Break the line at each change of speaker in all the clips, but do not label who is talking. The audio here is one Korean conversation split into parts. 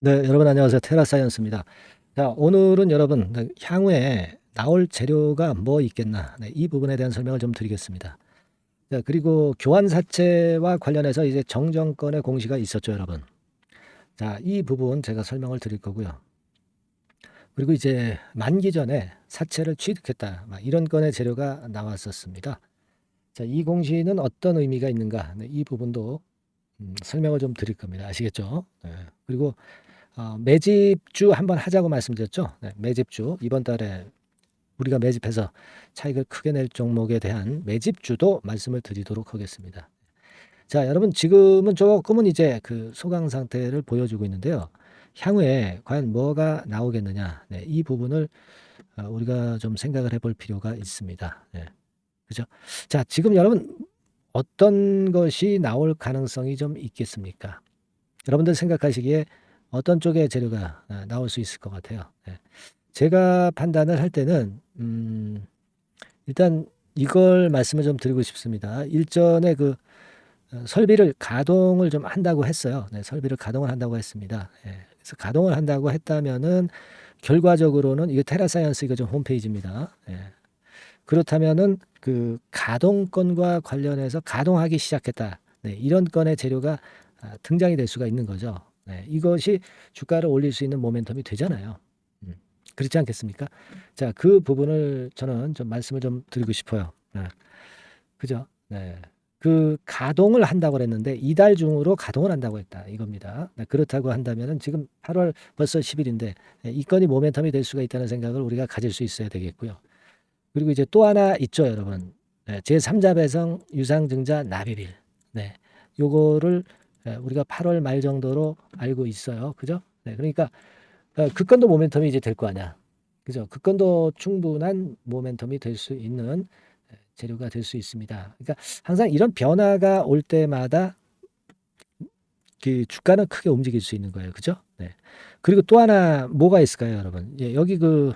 네, 여러분 안녕하세요. 테라사이언스입니다. 자, 오늘은 여러분 향후에 나올 재료가 뭐 있겠나? 네, 이 부분에 대한 설명을 좀 드리겠습니다. 자, 그리고 교환사채와 관련해서 이제 정정권의 공시가 있었죠, 여러분. 자, 이 부분 제가 설명을 드릴 거고요. 그리고 이제 만기 전에 사채를 취득했다. 이런 건의 재료가 나왔었습니다. 자, 이 공시는 어떤 의미가 있는가? 네, 이 부분도 설명을 좀 드릴 겁니다. 아시겠죠? 네. 그리고 매집주 한번 하자고 말씀드렸죠. 네, 매집주 이번 달에 우리가 매집해서 차익을 크게 낼 종목에 대한 매집주도 말씀을 드리도록 하겠습니다. 자, 여러분 지금은 조금은 이제 그 소강 상태를 보여주고 있는데요. 향후에 과연 뭐가 나오겠느냐? 네, 이 부분을 우리가 좀 생각을 해볼 필요가 있습니다. 네, 그죠? 자, 지금 여러분 어떤 것이 나올 가능성이 좀 있겠습니까? 여러분들 생각하시기에 어떤 쪽의 재료가 나올 수 있을 것 같아요. 네. 제가 판단을 할 때는 일단 이걸 말씀을 좀 드리고 싶습니다. 일전에 그 설비를 가동을 좀 한다고 했어요. 네, 설비를 가동을 한다고 했습니다. 예, 그래서 가동을 한다고 했다면은 결과적으로는 이거 테라사이언스 이거 좀 홈페이지입니다. 예, 그렇다면은 그 가동건과 관련해서 가동하기 시작했다. 네, 이런 건의 재료가 등장이 될 수가 있는 거죠. 네, 이것이 주가를 올릴 수 있는 모멘텀이 되잖아요. 그렇지 않겠습니까? 자, 그 부분을 저는 좀 말씀을 좀 드리고 싶어요. 네, 그죠? 네. 그 가동을 한다고 그랬는데 이달 중으로 가동을 한다고 했다 이겁니다. 네, 그렇다고 한다면은 지금 8월 벌써 10일인데 이 건이 모멘텀이 될 수가 있다는 생각을 우리가 가질 수 있어야 되겠고요. 그리고 이제 또 하나 있죠, 여러분. 네, 제3자 배성 유상증자 납입일. 네, 요거를 우리가 8월 말 정도로 알고 있어요. 그죠? 네, 그러니까 그 건도 모멘텀이 이제 될 거 아니야. 그죠? 그 건도 충분한 모멘텀이 될 수 있는 재료가 될 수 있습니다. 그러니까 항상 이런 변화가 올 때마다 그 주가는 크게 움직일 수 있는 거예요. 그죠? 네. 그리고 또 하나 뭐가 있을까요, 여러분? 예, 여기 그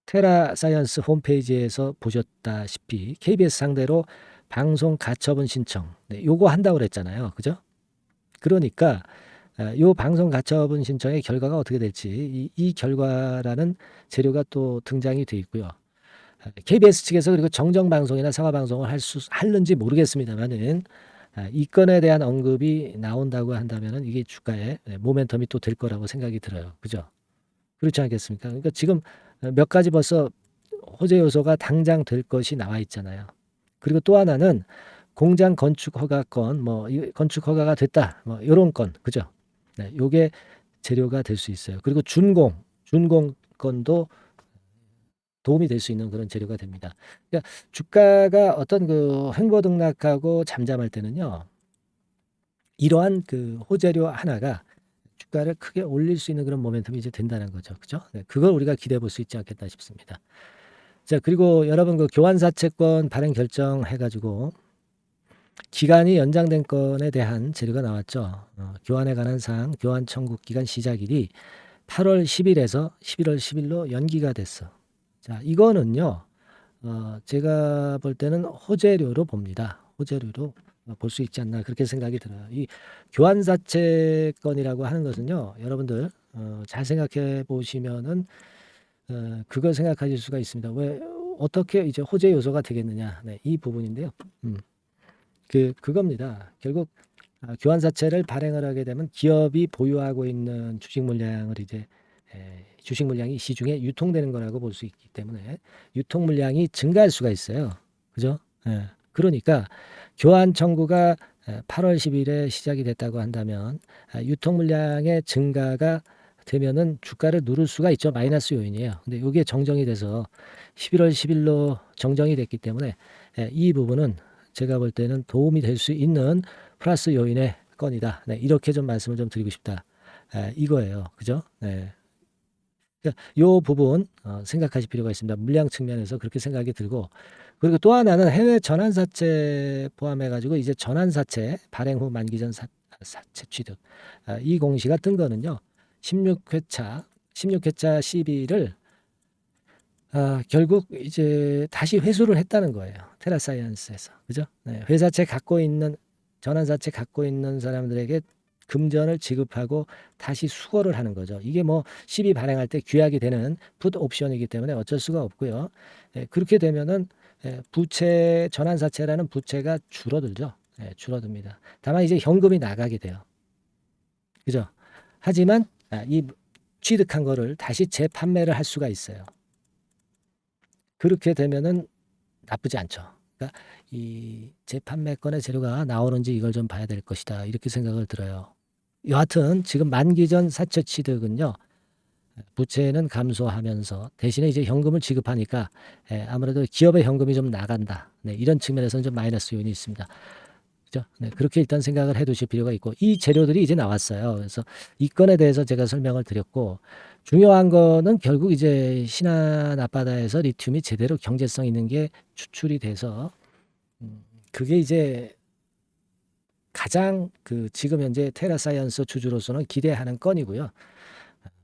테라 사이언스 홈페이지에서 보셨다시피 KBS 상대로 방송 가처분 신청, 네, 요거 한다고 그랬잖아요. 그죠? 그러니까 요 방송 가처분 신청의 결과가 어떻게 될지 이 결과라는 재료가 또 등장이 돼 있고요. KBS 측에서 그리고 정정 방송이나 사과 방송을 할는지 모르겠습니다만은 이 건에 대한 언급이 나온다고 한다면은 이게 주가에 모멘텀이 또 될 거라고 생각이 들어요. 그죠? 그렇지 않겠습니까? 그러니까 지금 몇 가지 벌써 호재 요소가 당장 될 것이 나와 있잖아요. 그리고 또 하나는 공장 건축 허가권, 뭐 건축 허가가 됐다, 뭐 이런 건, 그죠? 네, 요게 재료가 될 수 있어요. 그리고 준공건도 도움이 될 수 있는 그런 재료가 됩니다. 그러니까 주가가 어떤 그 횡보등락하고 잠잠할 때는요, 이러한 그 호재료 하나가 주가를 크게 올릴 수 있는 그런 모멘텀이 이제 된다는 거죠. 그죠? 네, 그걸 우리가 기대해 볼 수 있지 않겠다 싶습니다. 자, 그리고 여러분 그 교환사채권 발행 결정해가지고 기간이 연장된 건에 대한 재료가 나왔죠. 교환에 관한 사항, 교환 청구 기간 시작일이 8월 10일에서 11월 10일로 연기가 됐어. 자, 이거는요, 제가 볼 때는 호재료로 봅니다. 호재료로 볼 수 있지 않나 그렇게 생각이 들어요. 이 교환사채권이라고 하는 것은요, 여러분들 잘 생각해 보시면은 그걸 생각하실 수가 있습니다. 왜 어떻게 이제 호재 요소가 되겠느냐? 네, 이 부분인데요. 그겁니다. 결국 교환사채를 발행을 하게 되면 기업이 보유하고 있는 주식 물량을 이제 주식 물량이 시중에 유통되는 거라고 볼 수 있기 때문에 유통 물량이 증가할 수가 있어요. 그죠? 예. 그러니까 교환 청구가 8월 10일에 시작이 됐다고 한다면 유통 물량의 증가가 되면은 주가를 누를 수가 있죠. 마이너스 요인이에요. 근데 이게 정정이 돼서 11월 10일로 정정이 됐기 때문에 이 부분은 제가 볼 때는 도움이 될 수 있는 플러스 요인의 건이다. 네, 이렇게 좀 말씀을 좀 드리고 싶다. 이거예요. 그죠? 네. 요 부분 생각하실 필요가 있습니다. 물량 측면에서 그렇게 생각이 들고 그리고 또 하나는 해외 전환사채 포함해 가지고 이제 전환사채 발행 후 만기전 사채 취득 이 공시가 뜬 거는요. 16회차 시비를 결국 이제 다시 회수를 했다는 거예요. 테라사이언스에서. 그죠? 네, 회사채 갖고 있는 전환사채 갖고 있는 사람들에게 금전을 지급하고 다시 수거를 하는 거죠. 이게 뭐 시비 발행할 때 규약이 되는 풋 옵션이기 때문에 어쩔 수가 없고요. 그렇게 되면은 부채 전환사채라는 부채가 줄어들죠. 줄어듭니다. 다만 이제 현금이 나가게 돼요. 그죠? 하지만 이 취득한 거를 다시 재판매를 할 수가 있어요. 그렇게 되면은 나쁘지 않죠. 그러니까 이 재판매권의 재료가 나오는지 이걸 좀 봐야 될 것이다. 이렇게 생각을 들어요. 여하튼 지금 만기 전 사채 취득은요. 부채는 감소하면서 대신에 이제 현금을 지급하니까 아무래도 기업의 현금이 좀 나간다. 네, 이런 측면에서는 좀 마이너스 요인이 있습니다. 그죠? 네, 그렇게 일단 생각을 해 두실 필요가 있고 이 재료들이 이제 나왔어요. 그래서 이 건에 대해서 제가 설명을 드렸고 중요한 거는 결국 이제 신안 앞바다에서 리튬이 제대로 경제성 있는 게 추출이 돼서 그게 이제 가장 그 지금 현재 테라사이언스 주주로서는 기대하는 건이고요.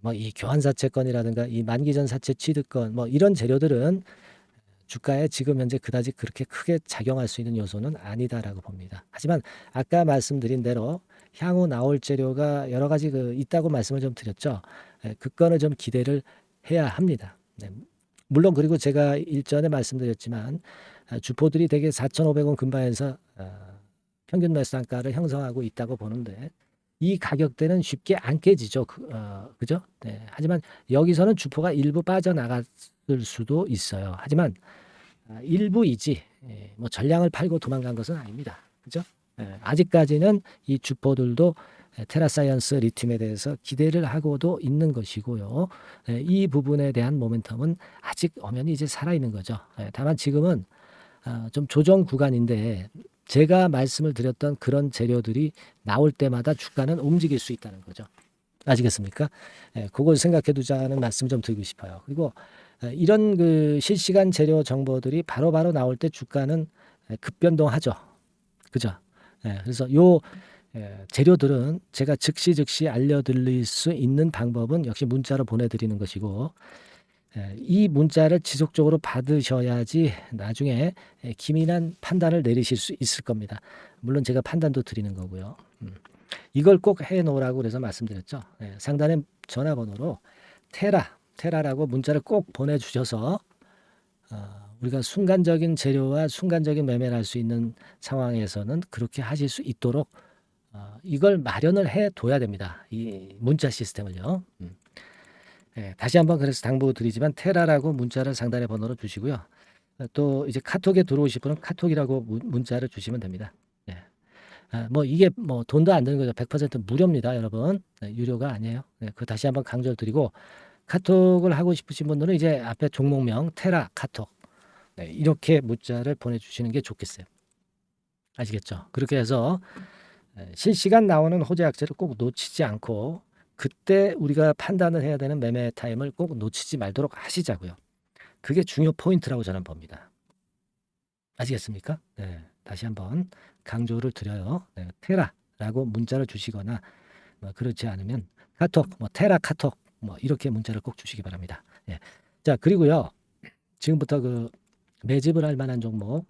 뭐 이 교환사채 건이라든가 이 만기전 사채 취득건 뭐 이런 재료들은 주가에 지금 현재 그다지 그렇게 크게 작용할 수 있는 요소는 아니다라고 봅니다. 하지만 아까 말씀드린 대로 향후 나올 재료가 여러 가지 있다고 말씀을 좀 드렸죠. 그 건을 좀 기대를 해야 합니다. 네. 물론 그리고 제가 일전에 말씀드렸지만 주포들이 대개 4,500원 근방에서 평균 매수단가를 형성하고 있다고 보는데 이 가격대는 쉽게 안 깨지죠. 그죠? 네. 하지만 여기서는 주포가 일부 빠져나갔을 수도 있어요. 하지만 일부이지 뭐 전량을 팔고 도망간 것은 아닙니다. 그죠? 아직까지는 이 주포들도 테라사이언스 리튬에 대해서 기대를 하고도 있는 것이고요. 이 부분에 대한 모멘텀은 아직 엄연히 이제 살아있는 거죠. 다만 지금은 좀 조정 구간인데 제가 말씀을 드렸던 그런 재료들이 나올 때마다 주가는 움직일 수 있다는 거죠. 아시겠습니까? 그걸 생각해 두자는 말씀 좀 드리고 싶어요. 그리고 이런 실시간 재료 정보들이 바로바로 나올 때 주가는 급변동하죠. 그죠? 그래서 요 재료들은 제가 즉시 알려드릴 수 있는 방법은 역시 문자로 보내드리는 것이고 이 문자를 지속적으로 받으셔야지 나중에 기민한 판단을 내리실 수 있을 겁니다. 물론 제가 판단도 드리는 거고요. 이걸 꼭 해놓으라고 그래서 말씀드렸죠. 상단의 전화번호로 테라라고 문자를 꼭 보내주셔서 우리가 순간적인 재료와 순간적인 매매를 할 수 있는 상황에서는 그렇게 하실 수 있도록 이걸 마련을 해둬야 됩니다. 이 문자 시스템을요. 다시 한번 그래서 당부드리지만 테라라고 문자를 상단의 번호로 주시고요. 또 이제 카톡에 들어오실 분은 카톡이라고 문자를 주시면 됩니다. 뭐 이게 뭐 돈도 안 드는 거죠. 100% 무료입니다, 여러분. 유료가 아니에요. 그 다시 한번 강조를 드리고 카톡을 하고 싶으신 분들은 이제 앞에 종목명 테라 카톡 이렇게 문자를 보내주시는 게 좋겠어요. 아시겠죠? 그렇게 해서 실시간 나오는 호재 악재를 꼭 놓치지 않고 그때 우리가 판단을 해야 되는 매매 타임을 꼭 놓치지 말도록 하시자고요. 그게 중요 포인트라고 저는 봅니다. 아시겠습니까? 다시 한번 강조를 드려요. 테라라고 문자를 주시거나 뭐 그렇지 않으면 카톡, 뭐 테라 카톡 뭐 이렇게 문자를 꼭 주시기 바랍니다. 자, 그리고요. 지금부터 매집을 할 만한 종목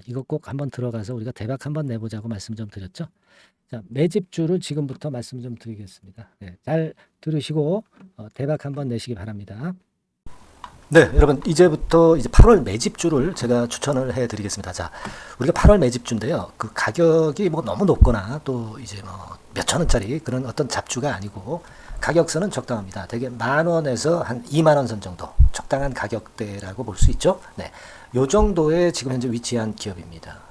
이거 꼭 한번 들어가서 우리가 대박 한번 내보자고 말씀 좀 드렸죠. 자, 매집주를 지금부터 말씀 좀 드리겠습니다. 잘 들으시고 대박 한번 내시기 바랍니다. 네, 여러분 이제부터 이제 8월 매집주를 제가 추천을 해드리겠습니다. 자, 우리가 8월 매집주인데요. 그 가격이 뭐 너무 높거나 또 이제 뭐 몇천 원짜리 그런 어떤 잡주가 아니고 가격선은 적당합니다. 대개 10,000원에서 한 20,000원 선 정도 적당한 가격대라고 볼 수 있죠. 요 정도에 지금 현재 위치한 기업입니다.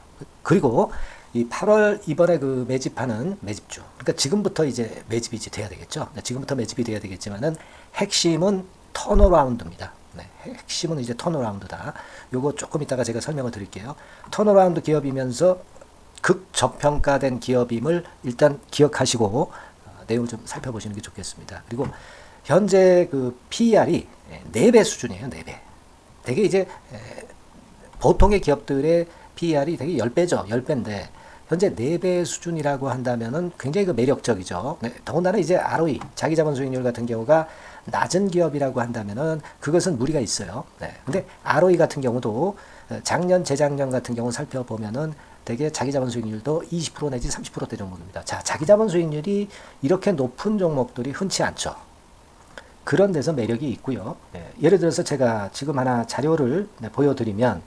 그리고 이 8월 이번에 매집하는 매집주. 그러니까 지금부터 이제 매집이 이제 돼야 되겠죠. 지금부터 매집이 돼야 되겠지만은 핵심은 턴어라운드입니다. 핵심은 이제 턴어라운드다. 요거 조금 이따가 제가 설명을 드릴게요. 턴어라운드 기업이면서 극저평가된 기업임을 일단 기억하시고 내용을 좀 살펴보시는 게 좋겠습니다. 그리고 현재 PER이 4배 수준이에요. 4배. 되게 이제 보통의 기업들의 PER이 되게 10배죠. 10배인데 현재 4배 수준이라고 한다면은 굉장히 매력적이죠. 더군다나 이제 ROE, 자기자본 수익률 같은 경우가 낮은 기업이라고 한다면은 그것은 무리가 있어요. 근데 ROE 같은 경우도 작년, 재작년 같은 경우 살펴보면은 대개 자기 자본 수익률도 20% 내지 30%대 종목입니다. 자, 자기 자본 수익률이 이렇게 높은 종목들이 흔치 않죠. 그런 데서 매력이 있고요. 예를 들어서 제가 지금 하나 자료를 보여드리면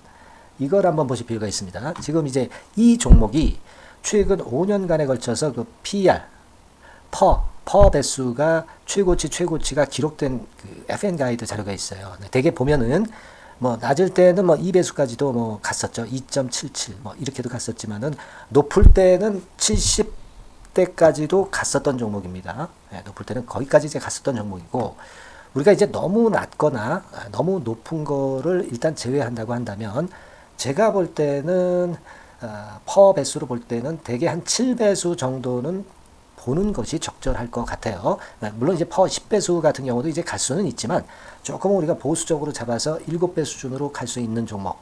이걸 한번 보실 필요가 있습니다. 지금 이제 이 종목이 최근 5년간에 걸쳐서 그 PER, 퍼 배수가 최고치가 기록된 그 FN 가이드 자료가 있어요. 대개 보면은 뭐 낮을 때는 뭐 2배수까지도 뭐 갔었죠. 2.77 뭐 이렇게도 갔었지만은 높을 때는 70대까지도 갔었던 종목입니다. 높을 때는 거기까지 이제 갔었던 종목이고, 우리가 이제 너무 낮거나 너무 높은 거를 일단 제외한다고 한다면 제가 볼 때는 퍼 배수로 볼 때는 대개 한 7배수 정도는 보는 것이 적절할 것 같아요. 물론 이제 퍼 10배수 같은 경우도 이제 갈 수는 있지만 조금 우리가 보수적으로 잡아서 7배 수준으로 갈 수 있는 종목.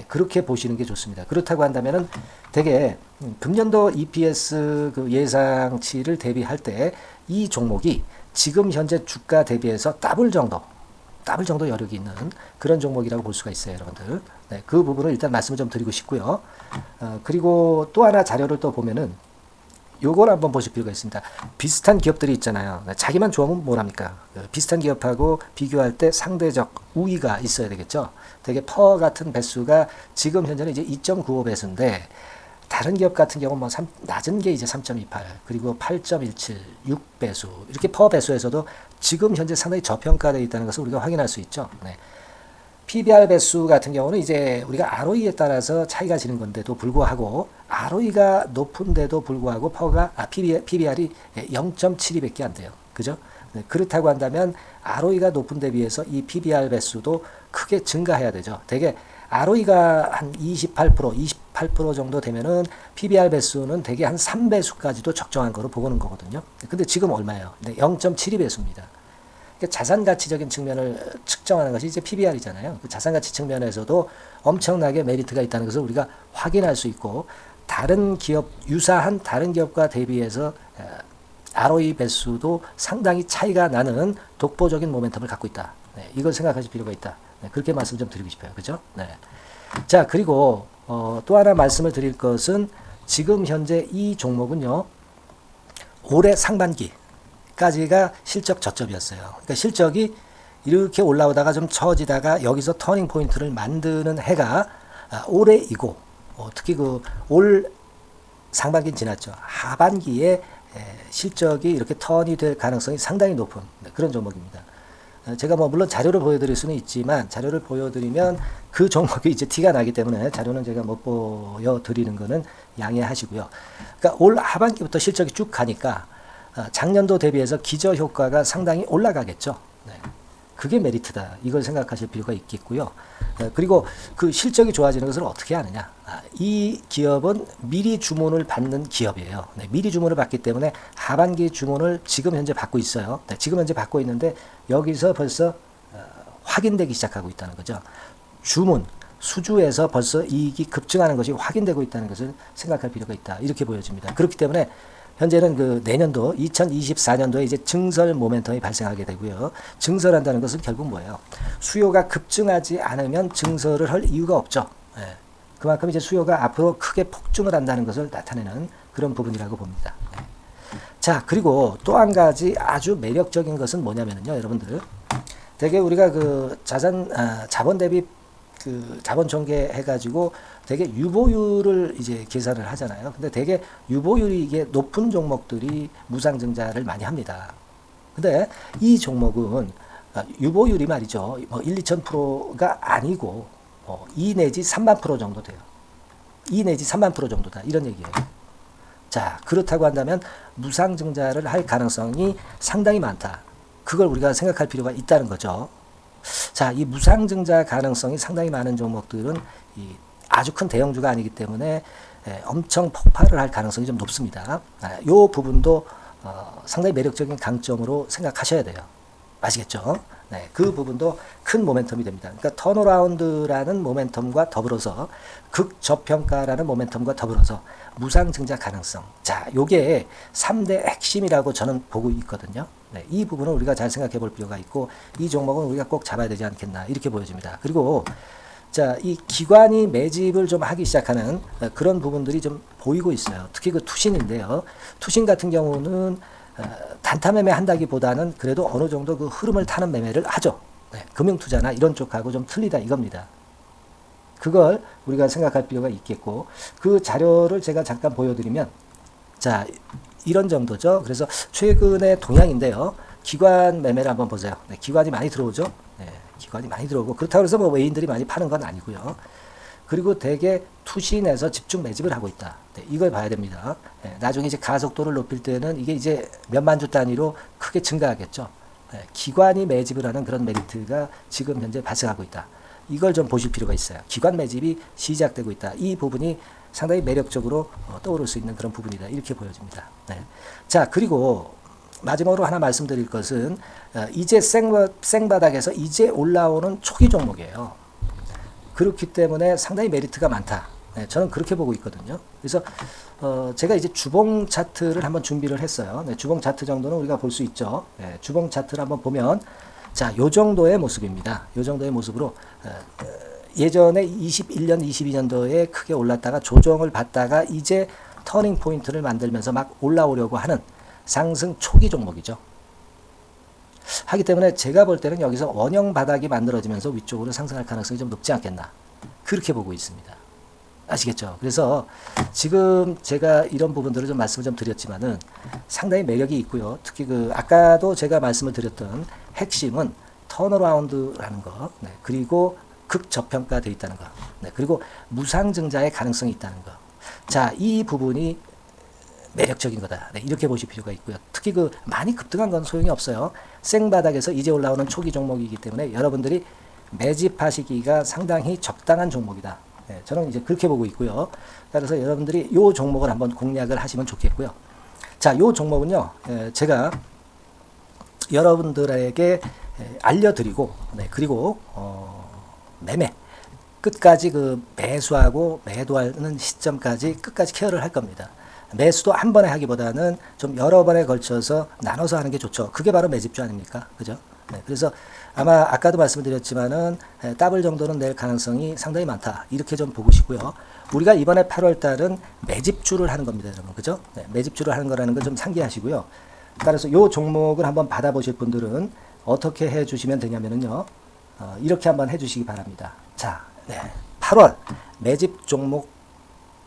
그렇게 보시는 게 좋습니다. 그렇다고 한다면은 되게 금년도 EPS 그 예상치를 대비할 때 이 종목이 지금 현재 주가 대비해서 더블 정도 여력이 있는 그런 종목이라고 볼 수가 있어요, 여러분들. 그 부분을 일단 말씀을 좀 드리고 싶고요. 그리고 또 하나 자료를 또 보면은 요걸 한번 보실 필요가 있습니다. 비슷한 기업들이 있잖아요. 자기만 좋으면 뭐랍니까? 비슷한 기업하고 비교할 때 상대적 우위가 있어야 되겠죠. 되게 퍼 같은 배수가 지금 현재는 이제 2.95배수인데 다른 기업 같은 경우는 뭐 낮은 게 이제 3.28 그리고 8.17 6배수 이렇게 퍼 배수에서도 지금 현재 상당히 저평가되어 있다는 것을 우리가 확인할 수 있죠. PBR 배수 같은 경우는 이제 우리가 ROE에 따라서 차이가 지는 건데도 불구하고 ROE가 높은데도 불구하고 PBR이 0.72밖에 안 돼요. 그죠? 그렇다고 한다면 ROE가 높은 데 비해서 이 PBR 배수도 크게 증가해야 되죠. 되게 ROE가 한 28% 정도 되면은 PBR 배수는 되게 한 3배수까지도 적정한 거로 보고는 거거든요. 근데 지금 얼마예요? 0.72배수입니다. 자산 가치적인 측면을 측정하는 것이 이제 PBR이잖아요. 그 자산 가치 측면에서도 엄청나게 메리트가 있다는 것을 우리가 확인할 수 있고, 다른 기업, 유사한 다른 기업과 대비해서 ROE 배수도 상당히 차이가 나는 독보적인 모멘텀을 갖고 있다. 이걸 생각하실 필요가 있다. 그렇게 말씀 좀 드리고 싶어요. 그죠? 자, 그리고 또 하나 말씀을 드릴 것은 지금 현재 이 종목은요, 올해 상반기 까지가 실적 저점이었어요. 그러니까 실적이 이렇게 올라오다가 좀 처지다가 여기서 터닝 포인트를 만드는 해가 올해이고, 특히 그 올 상반기는 지났죠. 하반기에 실적이 이렇게 턴이 될 가능성이 상당히 높은 그런 종목입니다. 제가 뭐 물론 자료를 보여드릴 수는 있지만 자료를 보여드리면 그 종목이 이제 티가 나기 때문에 자료는 제가 못 보여드리는 거는 양해하시고요. 그러니까 올 하반기부터 실적이 쭉 가니까 작년도 대비해서 기저 효과가 상당히 올라가겠죠. 그게 메리트다. 이걸 생각하실 필요가 있겠고요. 그리고 그 실적이 좋아지는 것을 어떻게 하느냐. 이 기업은 미리 주문을 받는 기업이에요. 미리 주문을 받기 때문에 하반기 주문을 지금 현재 받고 있어요. 지금 현재 받고 있는데 여기서 벌써 확인되기 시작하고 있다는 거죠. 주문, 수주에서 벌써 이익이 급증하는 것이 확인되고 있다는 것을 생각할 필요가 있다. 이렇게 보여집니다. 그렇기 때문에 현재는 그 내년도 2024년도에 이제 증설 모멘텀이 발생하게 되고요. 증설한다는 것은 결국 뭐예요? 수요가 급증하지 않으면 증설을 할 이유가 없죠. 그만큼 이제 수요가 앞으로 크게 폭증을 한다는 것을 나타내는 그런 부분이라고 봅니다. 자, 그리고 또 한 가지 아주 매력적인 것은 뭐냐면요, 여러분들. 되게 우리가 그 자본 대비 그 자본 전개해가지고 되게 유보율을 이제 계산을 하잖아요. 근데 되게 유보율이 이게 높은 종목들이 무상증자를 많이 합니다. 근데 이 종목은 유보율이 말이죠. 뭐 1, 2,000%가 아니고 2 내지 3만 프로 정도 돼요. 2 내지 3만 프로 정도다. 이런 얘기예요. 자, 그렇다고 한다면 무상증자를 할 가능성이 상당히 많다. 그걸 우리가 생각할 필요가 있다는 거죠. 자, 이 무상증자 가능성이 상당히 많은 종목들은 아주 큰 대형주가 아니기 때문에 엄청 폭발을 할 가능성이 좀 높습니다. 이 부분도 상당히 매력적인 강점으로 생각하셔야 돼요. 아시겠죠? 그 부분도 큰 모멘텀이 됩니다. 그러니까 턴어라운드라는 모멘텀과 더불어서 극저평가라는 모멘텀과 더불어서 무상증자 가능성. 자, 요게 3대 핵심이라고 저는 보고 있거든요. 이 부분을 우리가 잘 생각해 볼 필요가 있고, 이 종목은 우리가 꼭 잡아야 되지 않겠나, 이렇게 보여집니다. 그리고 자, 이 기관이 매집을 좀 하기 시작하는 그런 부분들이 좀 보이고 있어요. 특히 그 투신인데요. 투신 같은 경우는 단타 매매 한다기보다는 그래도 어느 정도 그 흐름을 타는 매매를 하죠. 네, 금융투자나 이런 쪽하고 좀 틀리다 이겁니다. 그걸 우리가 생각할 필요가 있겠고, 그 자료를 제가 잠깐 보여드리면, 자, 이런 정도죠. 그래서 최근의 동향인데요. 기관 매매를 한번 보세요. 네, 기관이 많이 들어오죠. 네, 기관이 많이 들어오고, 그렇다고 해서 뭐 외인들이 많이 파는 건 아니고요. 그리고 대개 투신에서 집중 매집을 하고 있다. 네, 이걸 봐야 됩니다. 네, 나중에 이제 가속도를 높일 때는 이게 이제 몇만 주 단위로 크게 증가하겠죠. 네, 기관이 매집을 하는 그런 메리트가 지금 현재 발생하고 있다. 이걸 좀 보실 필요가 있어요. 기관 매집이 시작되고 있다. 이 부분이 상당히 매력적으로 떠오를 수 있는 그런 부분이다. 이렇게 보여집니다. 네. 자, 그리고 마지막으로 하나 말씀드릴 것은 이제 생바닥에서 이제 올라오는 초기 종목이에요. 그렇기 때문에 상당히 메리트가 많다. 네, 저는 그렇게 보고 있거든요. 그래서 제가 이제 주봉 차트를 한번 준비를 했어요. 네, 주봉 차트 정도는 우리가 볼 수 있죠. 네, 주봉 차트를 한번 보면 자, 요 정도의 모습입니다. 요 정도의 모습으로 예전에 21년, 22년도에 크게 올랐다가 조정을 받다가 이제 터닝 포인트를 만들면서 막 올라오려고 하는 상승 초기 종목이죠. 하기 때문에 제가 볼 때는 여기서 원형 바닥이 만들어지면서 위쪽으로 상승할 가능성이 좀 높지 않겠나. 그렇게 보고 있습니다. 아시겠죠? 그래서 지금 제가 이런 부분들을 좀 말씀을 좀 드렸지만은 상당히 매력이 있고요. 특히 그 아까도 제가 말씀을 드렸던 핵심은 턴어라운드라는 거, 네, 그리고 극저평가되어 있다는 거, 네, 그리고 무상증자의 가능성이 있다는 거. 자, 이 부분이 매력적인 거다. 네, 이렇게 보실 필요가 있고요. 특히 그 많이 급등한 건 소용이 없어요. 생바닥에서 이제 올라오는 초기 종목이기 때문에 여러분들이 매집하시기가 상당히 적당한 종목이다. 네, 저는 이제 그렇게 보고 있고요. 따라서 여러분들이 이 종목을 한번 공략을 하시면 좋겠고요. 자, 이 종목은요, 제가 여러분들에게 알려드리고, 네, 그리고 매매 끝까지 그 매수하고 매도하는 시점까지 끝까지 케어를 할 겁니다. 매수도 한 번에 하기보다는 좀 여러 번에 걸쳐서 나눠서 하는 게 좋죠. 그게 바로 매집주 아닙니까? 그죠? 네, 그래서 아마 아까도 말씀드렸지만은 더블 정도는 낼 가능성이 상당히 많다. 이렇게 좀 보시고요. 우리가 이번에 8월 달은 매집주를 하는 겁니다, 여러분. 그죠? 네, 매집주를 하는 거라는 걸 좀 상기하시고요. 따라서 이 종목을 한번 받아보실 분들은 어떻게 해 주시면 되냐면요. 이렇게 한번 해 주시기 바랍니다. 자, 네, 8월 매집 종목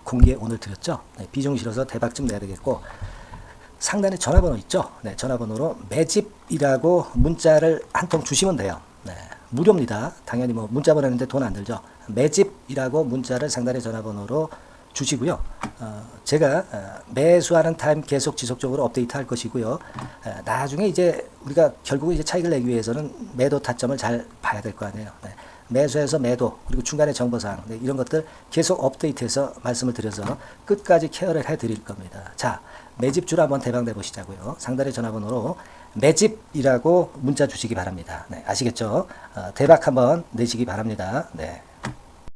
공개 오늘 드렸죠. 네, 비중 실어서 대박 좀 내야 되겠고, 상단에 전화번호 있죠. 네, 전화번호로 매집이라고 문자를 한 통 주시면 돼요. 네, 무료입니다. 당연히 뭐 문자 보내는데 돈 안 들죠. 매집이라고 문자를 상단의 전화번호로 주시고요. 제가 매수하는 타임 계속 지속적으로 업데이트 할 것이고요. 나중에 이제 우리가 결국은 이제 차익을 내기 위해서는 매도 타점을 잘 봐야 될 거 아니에요. 네. 매수해서 매도, 그리고 중간에 정보사항, 네, 이런 것들 계속 업데이트해서 말씀을 드려서 끝까지 케어를 해드릴 겁니다. 자, 매집주를 한번 대박 내보시자고요. 상단의 전화번호로 매집이라고 문자 주시기 바랍니다. 네, 아시겠죠? 대박 한번 내시기 바랍니다. 네.